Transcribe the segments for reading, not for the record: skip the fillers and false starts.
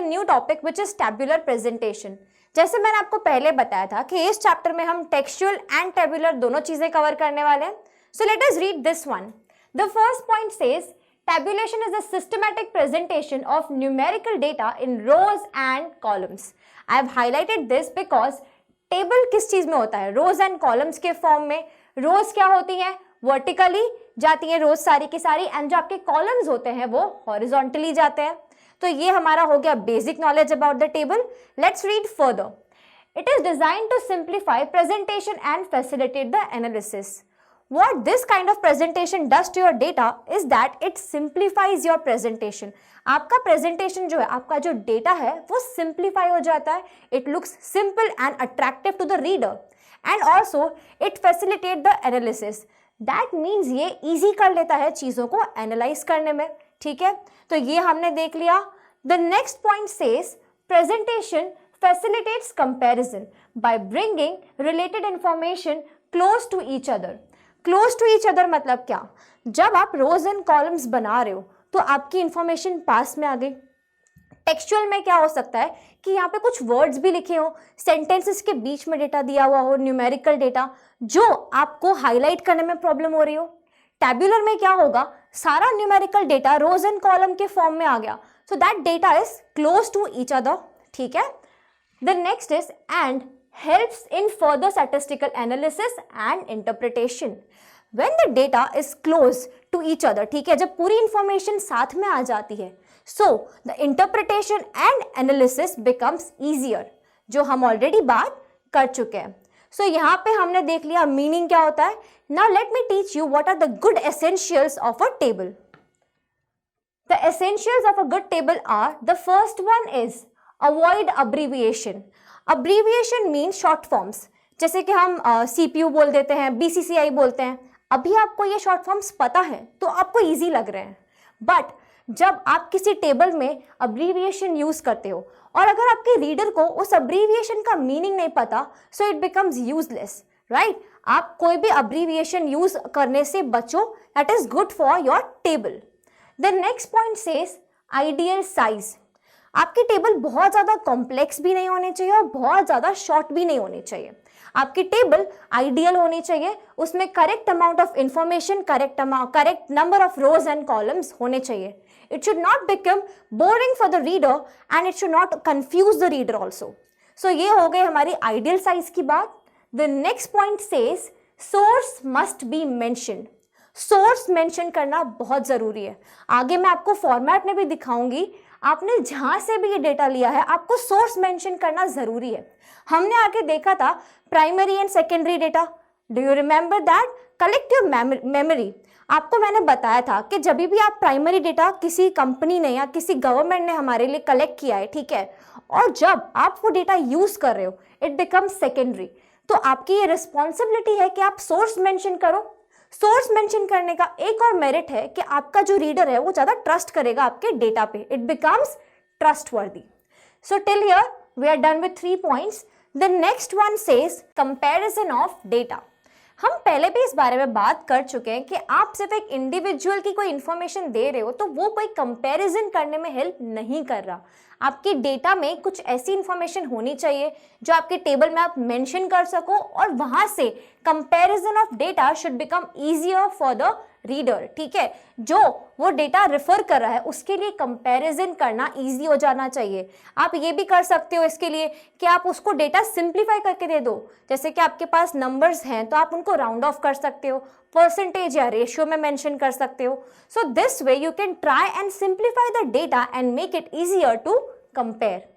New topic which is tabular presentation. जैसे मैंने आपको पहले बताया था कि इस चैप्टर में हम टेक्सचुअल एंड टैब्यूलर दोनों चीजें कवर करने वाले हैं। So let us read this one. The first point says tabulation is a systematic presentation of numerical data in rows and columns. I have highlighted this because table किस चीज में होता है, rows and columns के form में। rows क्या होती हैं, vertically जाती हैं rows सारी की सारी, एंड जो आपके columns होते हैं वो horizontally जाते हैं। तो ये हमारा हो गया basic knowledge about the table. Let's read further. It is designed to simplify presentation and facilitate the analysis. What this kind of presentation does to your data is that it simplifies your presentation. आपका presentation जो है, आपका जो data है वो simplify हो जाता है. It looks simple and attractive to the reader, and also it facilitates the analysis. That means ये easy कर लेता है चीज़ों को analyze करने में, ठीक है? तो ये हमने देख लिया. The next point says presentation facilitates comparison by bringing related information close to each other. Close to each other मतलब क्या, जब आप रोज एंड कॉलम्स बना रहे हो तो आपकी इंफॉर्मेशन पास में आ गई। टेक्सचुअल में क्या हो सकता है कि यहाँ पे कुछ वर्ड्स भी लिखे हो, सेंटेंसेस के बीच में डेटा दिया हुआ हो, न्यूमेरिकल डेटा जो आपको हाईलाइट करने में प्रॉब्लम हो रही हो। टैब्यूलर में क्या होगा, सारा numerical data rows and column के फॉर्म में आ गया, so that data is close to each other, ठीक है। The next is and helps in further statistical analysis and interpretation. When the data is close to each other, ठीक है, जब पूरी इंफॉर्मेशन साथ में आ जाती है, so the interpretation and analysis becomes easier, जो हम ऑलरेडी बात कर चुके हैं। So यहाँ पे हमने देख लिया मीनिंग क्या होता है। Now let me teach you what are the good essentials of a table. The essentials of a good table are, the first one is avoid abbreviation. Abbreviation mean short forms, जैसे कि हम CPU बोल देते हैं, BCCI बोलते हैं। अभी आपको ये शॉर्ट फॉर्म्स पता है तो आपको इजी लग रहे हैं, बट जब आप किसी टेबल में अब्रीविएशन यूज करते हो और अगर आपके रीडर को उस अब्रीविएशन का मीनिंग नहीं पता, सो इट बिकम्स यूजलेस, राइट। आप कोई भी अब्रीविएशन यूज करने से बचो, that is good for your table. The next point says ideal size. आपकी टेबल बहुत ज़्यादा कॉम्प्लेक्स भी नहीं होनी चाहिए और बहुत ज़्यादा शॉर्ट भी नहीं होनी चाहिए। आपकी टेबल आइडियल होनी चाहिए, उसमें correct amount of information, correct number of rows and columns होने चाहिए। It should not become boring for the reader and it should not confuse the reader also. So ये हो गई हमारी आइडियल साइज की बात। The next point says source must be mentioned. Source mention करना बहुत ज़रूरी है। आगे मैं आपको फॉर्मेट में भी दिखाऊंगी, आपने जहाँ से भी ये डेटा लिया है आपको सोर्स मेंशन करना ज़रूरी है। हमने आगे देखा था primary and secondary data, do you remember that? Collective memory. आपको मैंने बताया था कि जब भी आप प्राइमरी डेटा किसी कंपनी ने या किसी गवर्नमेंट ने हमारे लिए कलेक्ट किया है, ठीक है, और जब आप वो डेटा यूज़ कर रहे हो इट बिकम्स सेकेंडरी, तो आपकी ये रिस्पॉन्सिबिलिटी है कि आप सोर्स मेंशन करो। सोर्स मेंशन करने का एक और मेरिट है कि आपका जो रीडर है वो ज़्यादा ट्रस्ट करेगा आपके डेटा पे, it becomes trustworthy. So till here we are done with 3 points. The next one says comparison of data. हम पहले भी इस बारे में बात कर चुके हैं कि आप सिर्फ एक इंडिविजुअल की कोई इंफॉर्मेशन दे रहे हो तो वो कोई कंपैरिजन करने में हेल्प नहीं कर रहा। आपके डेटा में कुछ ऐसी इंफॉर्मेशन होनी चाहिए जो आपके टेबल में आप मेंशन कर सको और वहां से comparison of data should become easier for the reader, ठीक है। जो वो डेटा रेफर कर रहा है उसके लिए कंपैरिजन करना इजी हो जाना चाहिए। आप ये भी कर सकते हो इसके लिए कि आप उसको डेटा सिंप्लीफाई करके दे दो, जैसे कि आपके पास नंबर्स हैं तो आप उनको राउंड ऑफ कर सकते हो, परसेंटेज या रेशियो में मेंशन कर सकते हो। So this way you can try and simplify the data and make it easier to compare.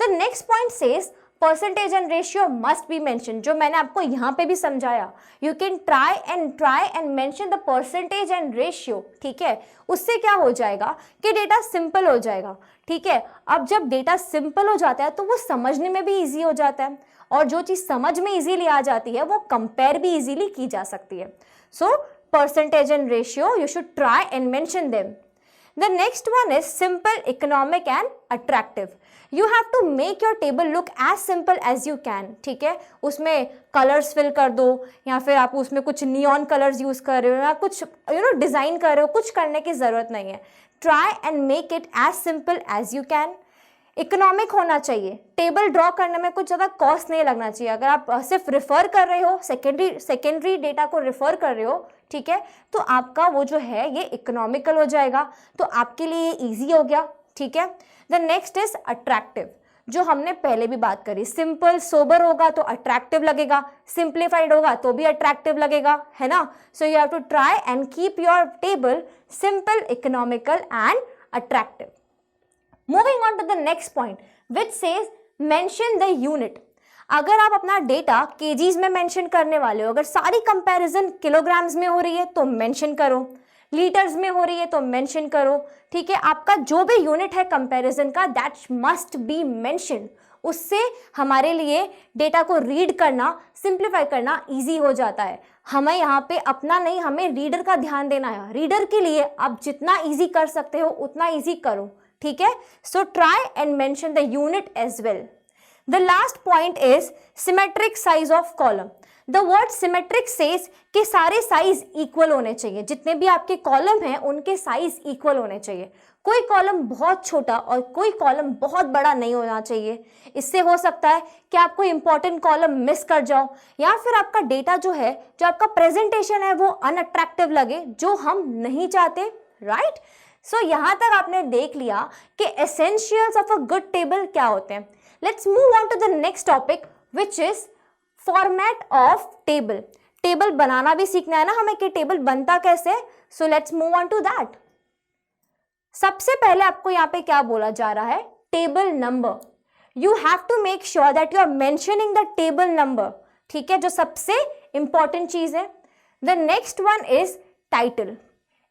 The next point says percentage and ratio must be mention, जो मैंने आपको यहाँ पे भी समझाया। You can try and mention the percentage and ratio, ठीक है। उससे क्या हो जाएगा कि डेटा सिंपल हो जाएगा, ठीक है। अब जब डेटा सिंपल हो जाता है तो वो समझने में भी इजी हो जाता है, और जो चीज़ समझ में इजीली आ जाती है वो कंपेयर भी इजीली की जा सकती है। So percentage and ratio you should try and mention them. The next one is simple, economic and attractive. You have to make your table look as simple as you can, ठीक है। उसमें colours fill कर दो या फिर आप उसमें कुछ नियॉन कलर्स यूज कर रहे हो या कुछ डिजाइन कर रहे हो, कुछ करने की जरूरत नहीं है। Try and make it as simple as you can. Economic होना चाहिए, टेबल ड्रॉ करने में कुछ ज़्यादा कॉस्ट नहीं लगना चाहिए। अगर आप सिर्फ रिफर कर रहे हो, सेकेंडरी डेटा को रिफर कर रहे हो, ठीक है, तो आपका वो जो है ये इकोनॉमिकल हो जाएगा, तो आपके लिए ये ईजी हो गया, ठीक है। द नेक्स्ट इज अट्रैक्टिव, जो हमने पहले भी बात करी, सिंपल सोबर होगा तो अट्रैक्टिव लगेगा, सिंप्लीफाइड होगा तो भी अट्रैक्टिव लगेगा, है ना। So you have to try and keep your table simple, economical and attractive. Moving on to the next point which says mention the unit. अगर आप अपना डेटा केजीज में मेंशन करने वाले हो, अगर सारी कंपैरिजन किलोग्राम्स में हो रही है तो मेंशन करो, लीटर्स में हो रही है तो मेंशन करो, ठीक है। आपका जो भी यूनिट है कंपैरिजन का दैट मस्ट बी मेंशन। उससे हमारे लिए डेटा को रीड करना, सिंप्लीफाई करना इजी हो जाता है। हमें यहाँ पे अपना नहीं, हमें रीडर का ध्यान देना है। रीडर के लिए आप जितना इजी कर सकते हो उतना इजी करो, ठीक है। So try and mention the unit as well. The last point is symmetric size of column. The word symmetric says कि सारे साइज इक्वल होने चाहिए, जितने भी आपके कॉलम हैं उनके साइज इक्वल होने चाहिए। कोई कॉलम बहुत छोटा और कोई कॉलम बहुत बड़ा नहीं होना चाहिए। इससे हो सकता है कि आपको इंपॉर्टेंट कॉलम मिस कर जाओ, या फिर आपका डेटा जो है, जो आपका प्रेजेंटेशन है वो अनअट्रैक्टिव लगे, जो हम नहीं चाहते, राइट। सो यहाँ तक आपने देख लिया कि essentials of a good table क्या होते हैं। Let's move on to the next topic which is format of table. Table बनाना भी सीखना है ना हमें कि टेबल बनता कैसे। So let's move on to that. सबसे पहले आपको यहाँ पे क्या बोला जा रहा है, table number. You have to make sure that you are mentioning the table number, ठीक है, जो सबसे इंपॉर्टेंट चीज है। The next one is title.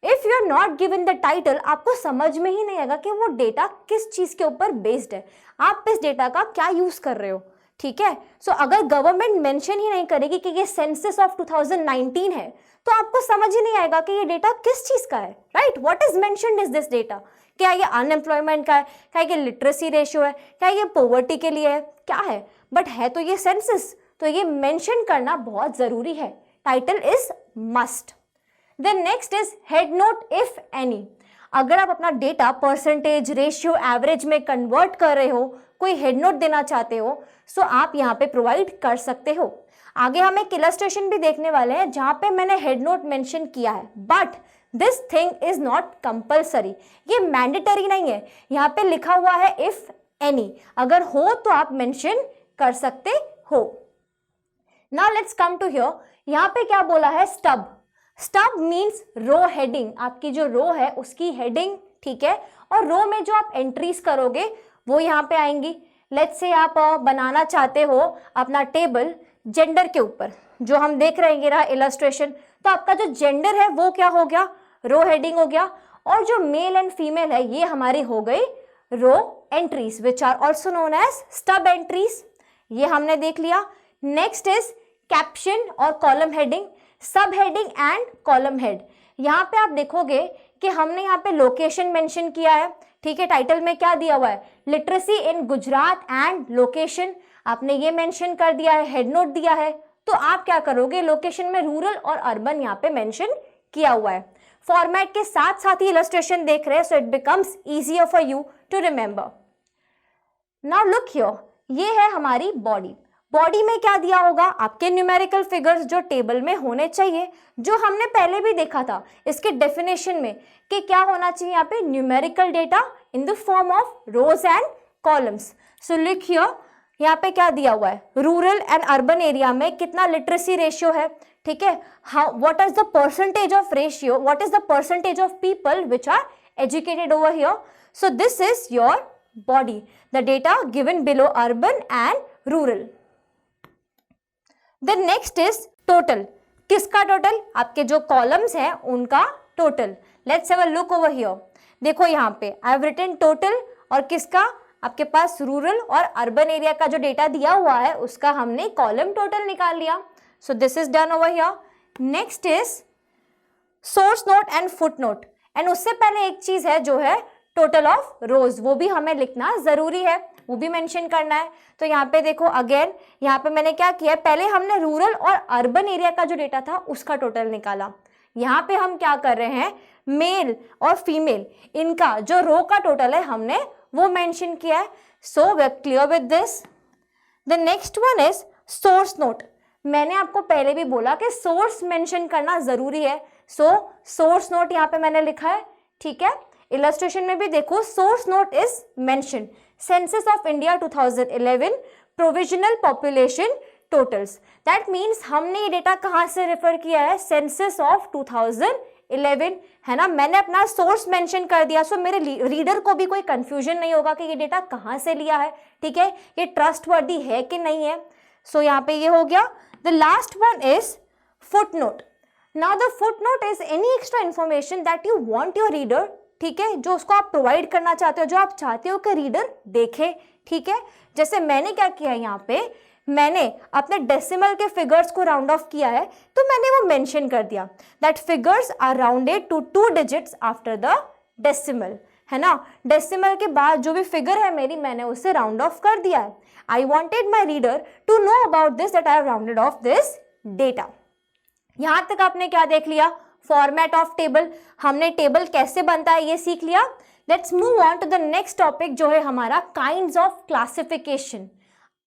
If you are not given the title, आपको समझ में ही नहीं आएगा कि वो डेटा किस चीज के ऊपर बेस्ड है, आप इस डेटा का क्या यूज कर रहे हो, ठीक है। सो अगर गवर्नमेंट मेंशन ही नहीं करेगी कि ये सेंसस ऑफ 2019 है, तो आपको समझ ही नहीं आएगा कि ये डेटा किस चीज का है, right. What is mentioned is this data. क्या ये अनएम्प्लॉयमेंट का है, क्या ये लिटरेसी रेशियो है, क्या ये पॉवर्टी के लिए है, क्या है, बट है तो ये सेंसस, तो ये मेंशन करना बहुत जरूरी है। Title is must. Then next is head note if any. अगर आप अपना डेटा परसेंटेज, रेशियो, एवरेज में कन्वर्ट कर रहे हो, कोई हेड नोट देना चाहते हो, सो आप यहाँ पे प्रोवाइड कर सकते हो। आगे हम एक इलस्ट्रेशन भी देखने वाले हैं जहाँ पे मैंने हेड नोट मेंशन किया है, but this thing is not compulsory, ये मैंडेटरी नहीं है। यहाँ पे लिखा हुआ है इफ एनी, अगर हो तो आप मेंशन कर सकते हो। Now let's come to here, यहाँ पे क्या बोला है, stub. Stub means row heading, आपकी जो रो है उसकी हेडिंग, ठीक है। और रो में जो आप एंट्रीज करोगे वो यहाँ पे आएंगी। लेट्स से आप बनाना चाहते हो अपना टेबल जेंडर के ऊपर, जो हम देख रहे हैं ये रहा इलस्ट्रेशन, तो आपका जो जेंडर है वो क्या हो गया, रो हेडिंग हो गया। और जो मेल एंड फीमेल है ये हमारी हो गई row entries, which are also known as stub entries. ये हमने देख लिया। नेक्स्ट इज कैप्शन और column heading, sub heading and column head. यहाँ पे आप देखोगे कि हमने यहाँ पे लोकेशन मेंशन किया है, ठीक है। टाइटल में क्या दिया हुआ है, literacy in Gujarat and location, आपने ये मेंशन कर दिया है, हेड नोट दिया है। तो आप क्या करोगे, लोकेशन में रूरल और अर्बन यहाँ पे मेंशन किया हुआ है। फॉर्मेट के साथ साथ ही इलस्ट्रेशन देख रहे हैं, so it becomes easier for you to remember. Now look here, ये है हमारी बॉडी। बॉडी में क्या दिया होगा, आपके न्यूमेरिकल फिगर्स जो टेबल में होने चाहिए, जो हमने पहले भी देखा था इसके डेफिनेशन में कि क्या होना चाहिए यहाँ पे, numerical data in the form of rows and columns. So look here, यहाँ पे क्या दिया हुआ है, रूरल एंड अर्बन एरिया में कितना लिटरेसी रेशियो है, ठीक है। How what is the percentage of ratio, what is the percentage of people which are educated over here. So this is your body, the data given below urban and rural. The next is total। किसका total, आपके जो columns हैं उनका total. Let's have a look over here। देखो यहाँ पे I have written total, और किसका, आपके पास रूरल और अर्बन एरिया का जो डेटा दिया हुआ है उसका हमने कॉलम टोटल निकाल लिया। So this is done over here। Next is source note and footnote। And उससे पहले एक चीज है जो है टोटल ऑफ रोज, वो भी हमें लिखना जरूरी है, वो भी मेंशन करना है। तो यहाँ पे देखो अगेन, यहाँ पे मैंने क्या किया, पहले हमने रूरल और अर्बन एरिया का जो डेटा था उसका टोटल निकाला। यहाँ पे हम क्या कर रहे हैं, मेल और फीमेल इनका जो रो का टोटल है हमने वो मेंशन किया है। So we are clear with this. The next one is source note. मैंने आपको पहले भी बोला कि सोर्स मेंशन करना जरूरी है, सो सोर्स नोट यहाँ पे मैंने लिखा है, ठीक है। इलस्ट्रेशन में भी देखो source note is mention, census of India 2011 provisional population totals. That means हमने ये डेटा कहाँ से रेफर किया है, सेंसस ऑफ 2011, है ना। मैंने अपना सोर्स मेंशन कर दिया, सो मेरे रीडर को भी कोई कंफ्यूजन नहीं होगा कि ये डेटा कहाँ से लिया है, ठीक है, ये ट्रस्टवर्दी है कि नहीं है। सो यहाँ पे ये हो गया। The last one is footnote. Now the footnote is any extra information that you want your reader, ठीक है, जो उसको आप प्रोवाइड करना चाहते हो, जो आप चाहते हो कि रीडर देखे, ठीक है। जैसे मैंने क्या किया है यहाँ पे, मैंने अपने डेसिमल के फिगर्स को राउंड ऑफ किया है, तो मैंने वो मेंशन कर दिया that figures are rounded to 2 digits after the decimal, है ना। डेसिमल के बाद जो भी फिगर है मेरी, मैंने उसे राउंड ऑफ कर दिया है। I wanted my reader to know about this that I have rounded off this data. यहां तक आपने क्या देख लिया, फॉर्मेट ऑफ टेबल, हमने टेबल कैसे बनता है ये सीख लिया। Let's move on to the next topic जो है हमारा काइंड्स ऑफ क्लासिफिकेशन।